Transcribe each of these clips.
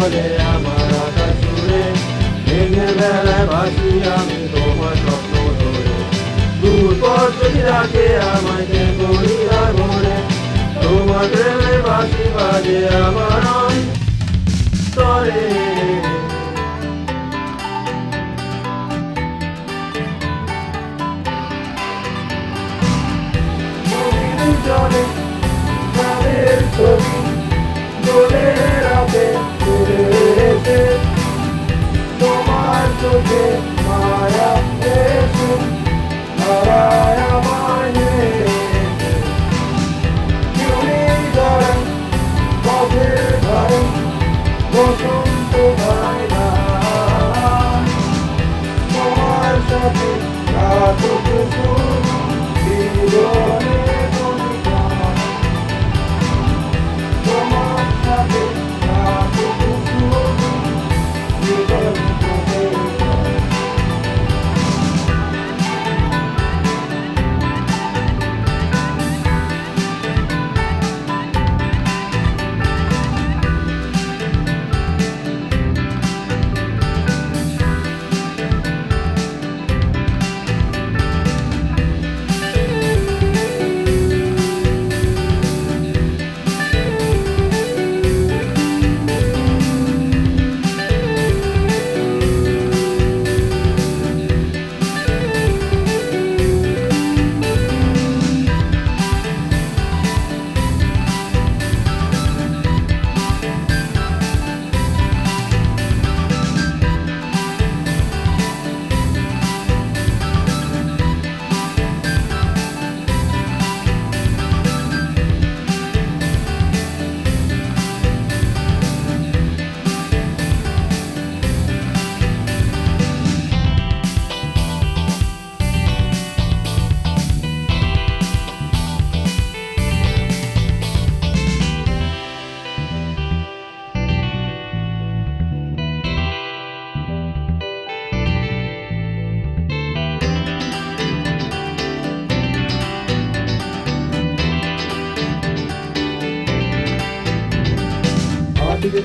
জলে আমার আকাশ জুড়ে, মেঘের বেলায় ভাসি আমি তোমার স্বপ্ন ধরে। দূর পথ যদি রাখে আমায় কে করি আর ভরে, তোমার প্রেমের বাঁশি বাজে আমার অন্তরে। জলে প্রাণের ছবি বলে রাতে ঘুরে এসে, তোমার চোখে মায়া এসে হারায় আমায়। চুড়িদার পথের ধারে বসন্ত গায় না, তোমার সাথে রাতটুকু জীবনে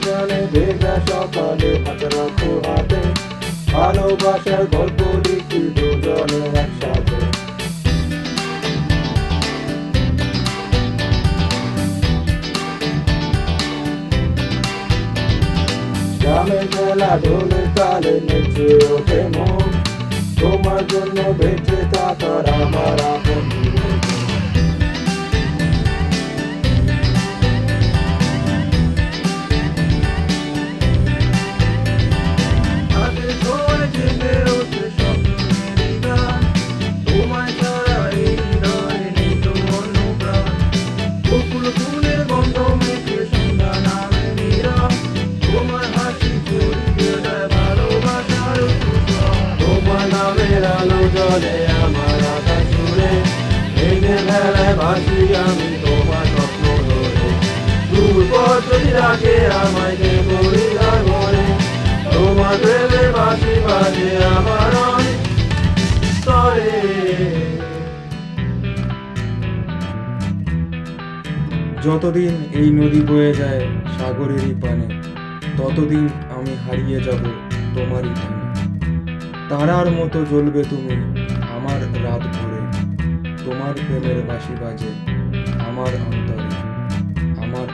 জানে ভেজা সকালে হাত রাখো হাতে, ভালোবাসার গল্প লিখি দুজনে একসাথে। গ্রামের মেলা ঢোলের তালে নেচে ওঠে মন, তোমার জন্য বেঁচে থাকার আমার আপন। জলে আমার আকাশ জুড়ে, মেঘের বেলায় ভাসি আমি তোমার স্বপ্ন ধরে। দূর পথ যদি রাখে আমায় কে করি আর ভরে, তোমার প্রেমের বাঁশি বাজে আমার অন্তরে। যতদিন এই নদী বয়ে যায় সাগরেরই পানে, ততদিন আমি হারিয়ে যাব তোমারই টানে। তারার মতো জ্বলবে তুমি আমার রাত ভরে, তোমার প্রেমের বাঁশি বাজে আমার অন্তরে, আমার